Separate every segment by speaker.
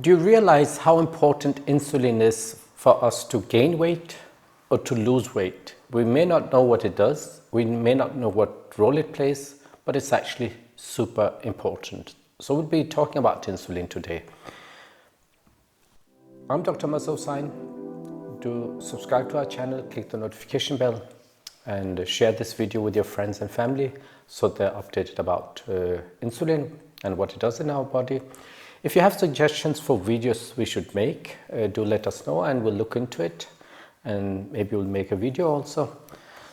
Speaker 1: Do you realize how important insulin is for us to gain weight or to lose weight? We may not know what it does, we may not know what role it plays, but it's actually super important. So we'll be talking about insulin today. I'm Dr. Mazhar Hussain. Do subscribe to our channel, click the notification bell, and share this video with your friends and family so they're updated about insulin and what it does in our body. If you have suggestions for videos we should make, do let us know and we'll look into it, and maybe we'll make a video also.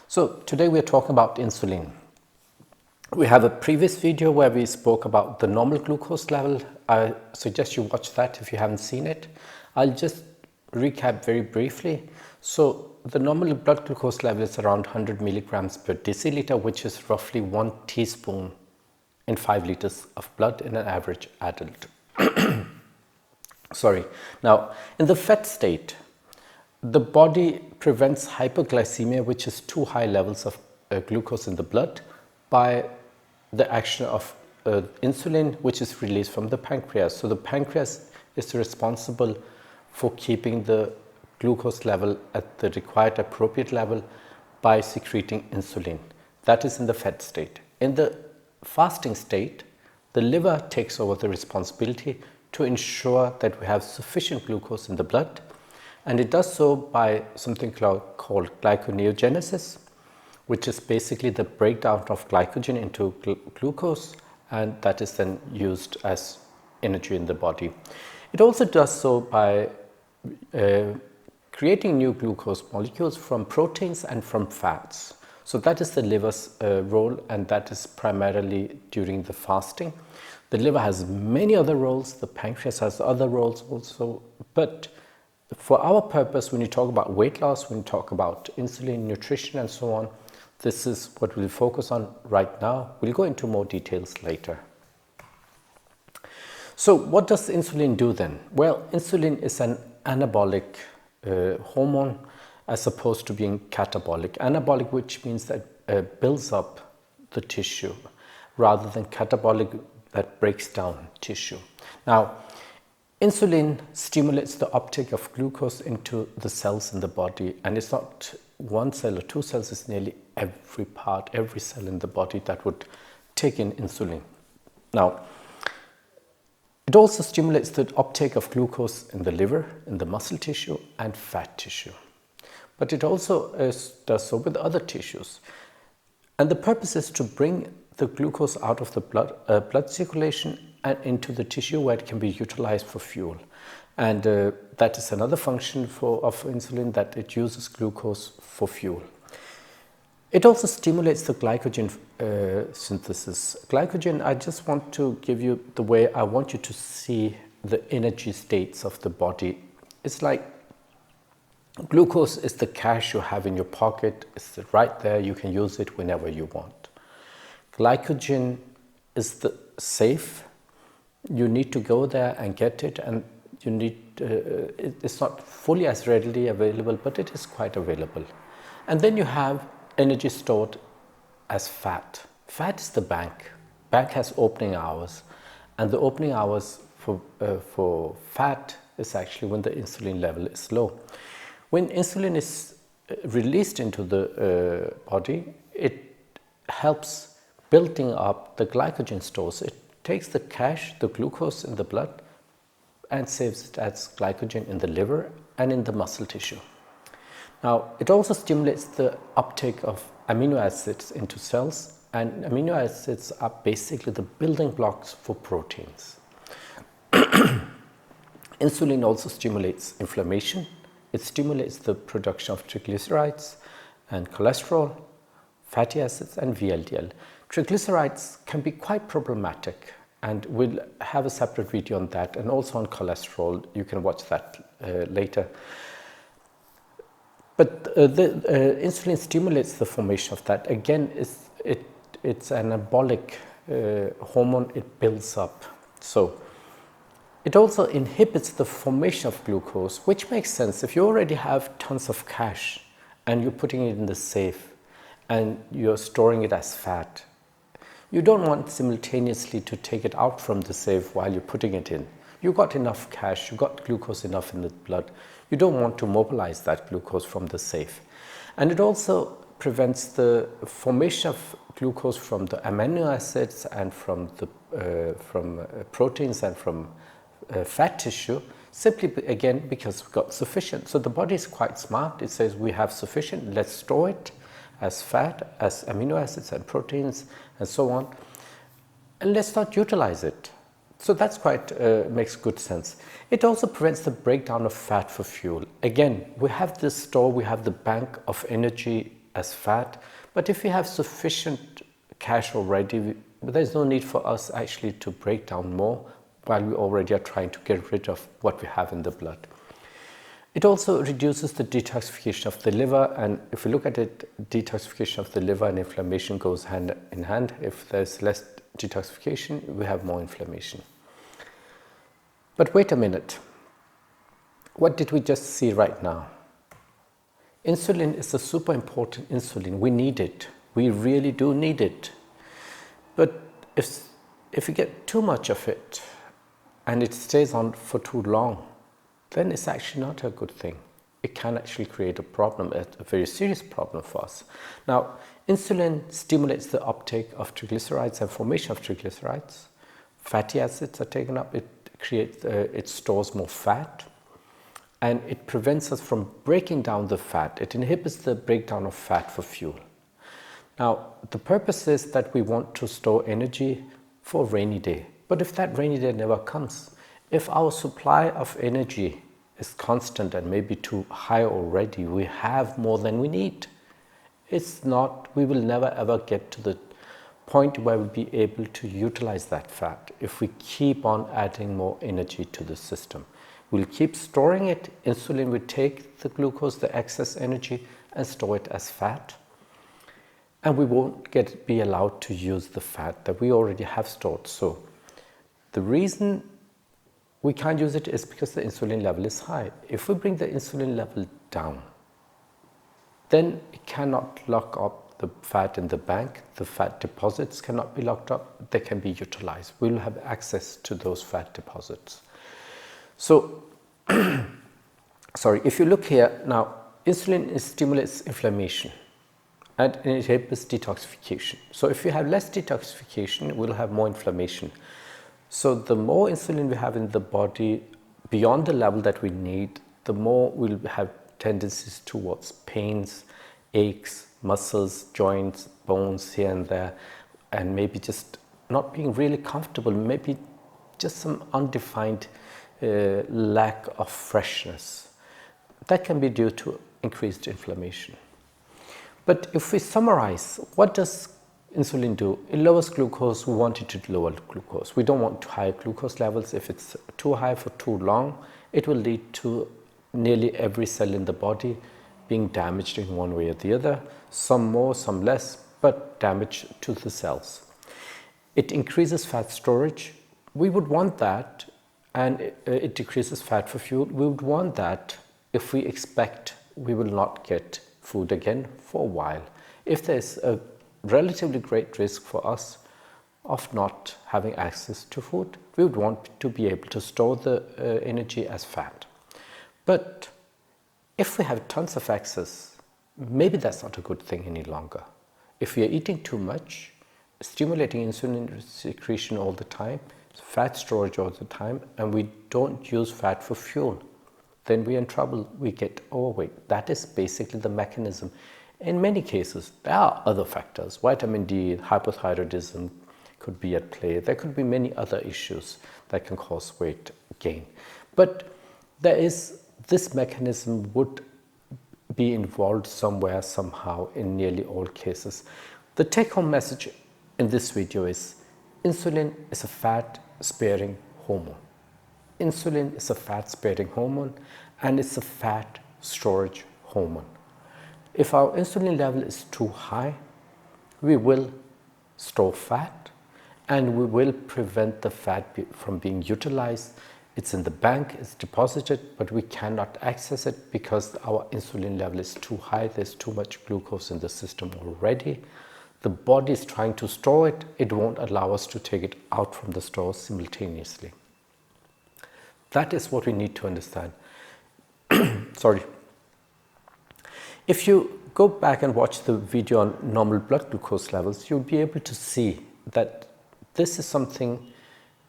Speaker 1: So today we're talking about insulin. We have a previous video where we spoke about the normal glucose level. I suggest you watch that if you haven't seen it. I'll just recap very briefly. So the normal blood glucose level is around 100 milligrams per deciliter, which is roughly 1 teaspoon in 5 liters of blood in an average adult. Sorry. Now, in the fat state, the body prevents hypoglycemia, which is too high levels of glucose in the blood, by the action of insulin, which is released from the pancreas. So the pancreas is responsible for keeping the glucose level at the required appropriate level by secreting insulin. That is in the fat state. In the fasting state, the liver takes over the responsibility to ensure that we have sufficient glucose in the blood, and it does so by something called glyconeogenesis, which is basically the breakdown of glycogen into glucose, and that is then used as energy in the body. It also does so by creating new glucose molecules from proteins and from fats. So that is the liver's role, and that is primarily during the fasting. The liver has many other roles, the pancreas has other roles also, but for our purpose, when you talk about weight loss, when you talk about insulin, nutrition and so on, this is what we'll focus on right now. We'll go into more details later. So what does insulin do then? Well, insulin is an anabolic hormone as opposed to being catabolic. Anabolic, which means that builds up the tissue, rather than catabolic, that breaks down tissue. Now, insulin stimulates the uptake of glucose into the cells in the body, and it's not one cell or two cells, it's nearly every part, every cell in the body that would take in insulin. Now, it also stimulates the uptake of glucose in the liver, in the muscle tissue and fat tissue. But it also does so with other tissues. And the purpose is to bring the glucose out of the blood circulation and into the tissue where it can be utilized for fuel. And that is another function of insulin, that it uses glucose for fuel. It also stimulates the glycogen synthesis. Glycogen, I just want to give you the way I want you to see the energy states of the body. It's like glucose is the cash you have in your pocket. It's right there. You can use it whenever you want. Glycogen is the safe. You need to go there and get it, and you need. It's not fully as readily available, but it is quite available. And then you have energy stored as fat. Fat is the bank. Bank has opening hours, and the opening hours for fat is actually when the insulin level is low. When insulin is released into the body, it helps building up the glycogen stores. It takes the cash, the glucose in the blood, and saves it as glycogen in the liver and in the muscle tissue. Now, it also stimulates the uptake of amino acids into cells, and amino acids are basically the building blocks for proteins. Insulin also stimulates inflammation. It stimulates the production of triglycerides and cholesterol, fatty acids and VLDL. Triglycerides can be quite problematic, and we'll have a separate video on that, and also on cholesterol. You can watch that later. But the insulin stimulates the formation of that. Again, it's an anabolic hormone. It builds up. So it also inhibits the formation of glucose, which makes sense. If you already have tons of cash and you're putting it in the safe and you're storing it as fat, you don't want simultaneously to take it out from the safe while you're putting it in, You got enough cash, you got glucose enough in the blood. You don't want to mobilize that glucose from the safe. And it also prevents the formation of glucose from the amino acids and from proteins and from fat tissue, simply again because we've got sufficient. So the body is quite smart. It says we have sufficient, let's store it as fat, as amino acids and proteins and so on, and let's not utilize it. So that's quite makes good sense. It also prevents the breakdown of fat for fuel. Again, we have this store, we have the bank of energy as fat, but if we have sufficient cash already, there's no need for us actually to break down more while we already are trying to get rid of what we have in the blood. It also reduces the detoxification of the liver, and if we look at it, detoxification of the liver and inflammation goes hand in hand. If there's less detoxification, we have more inflammation. But wait a minute, what did we just see right now? Insulin is a super important insulin. We need it. We really do need it. But if you get too much of it and it stays on for too long, then it's actually not a good thing. It can actually create a problem, a very serious problem for us. Now, insulin stimulates the uptake of triglycerides and formation of triglycerides. Fatty acids are taken up. It stores more fat, and it prevents us from breaking down the fat. It inhibits the breakdown of fat for fuel. Now, the purpose is that we want to store energy for a rainy day. But if that rainy day never comes, if our supply of energy is constant and maybe too high already, we have more than we need. We will never ever get to the point where we'll be able to utilize that fat if we keep on adding more energy to the system. We'll keep storing it. Insulin will take the glucose, the excess energy, and store it as fat. And we won't be allowed to use the fat that we already have stored. So the reason we can't use it is because the insulin level is high. If we bring the insulin level down, then it cannot lock up the fat in the bank. The fat deposits cannot be locked up. They can be utilized. We'll have access to those fat deposits. So, if you look here now, insulin stimulates inflammation and it inhibits detoxification. So if you have less detoxification, we'll have more inflammation. So the more insulin we have in the body beyond the level that we need, the more we'll have tendencies towards pains, aches, muscles, joints, bones here and there, and maybe just not being really comfortable, maybe just some undefined lack of freshness. That can be due to increased inflammation. But if we summarize, what does insulin do? It lowers glucose. We want it to lower glucose. We don't want high glucose levels. If it's too high for too long, it will lead to nearly every cell in the body being damaged in one way or the other, some more, some less, but damage to the cells. It increases fat storage. We would want that, and it decreases fat for fuel. We would want that if we expect we will not get food again for a while. If there's a relatively great risk for us of not having access to food, we would want to be able to store the energy as fat. But if we have tons of excess, maybe that's not a good thing any longer. If we are eating too much, stimulating insulin secretion all the time, fat storage all the time, and we don't use fat for fuel, then we're in trouble. We get overweight. That is basically the mechanism. In many cases, there are other factors. Vitamin D, hypothyroidism could be at play. There could be many other issues that can cause weight gain. But this mechanism would be involved somewhere, somehow, in nearly all cases. The take-home message in this video is insulin is a fat-sparing hormone. Insulin is a fat-sparing hormone, and it's a fat storage hormone. If our insulin level is too high, we will store fat, and we will prevent the fat from being utilized. It's in the bank, it's deposited, but we cannot access it because our insulin level is too high. There's too much glucose in the system already. The body is trying to store it. It won't allow us to take it out from the stores simultaneously. That is what we need to understand. Sorry. If you go back and watch the video on normal blood glucose levels, you'll be able to see that this is something,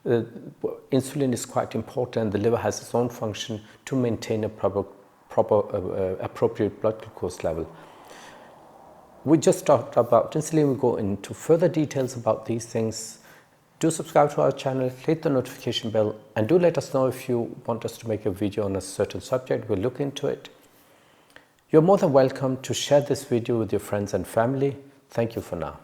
Speaker 1: insulin is quite important. The liver has its own function to maintain a appropriate blood glucose level. We just talked about insulin. We'll go into further details about these things. Do subscribe to our channel, click the notification bell, and do let us know if you want us to make a video on a certain subject. We'll look into it. You're more than welcome to share this video with your friends and family. Thank you for now.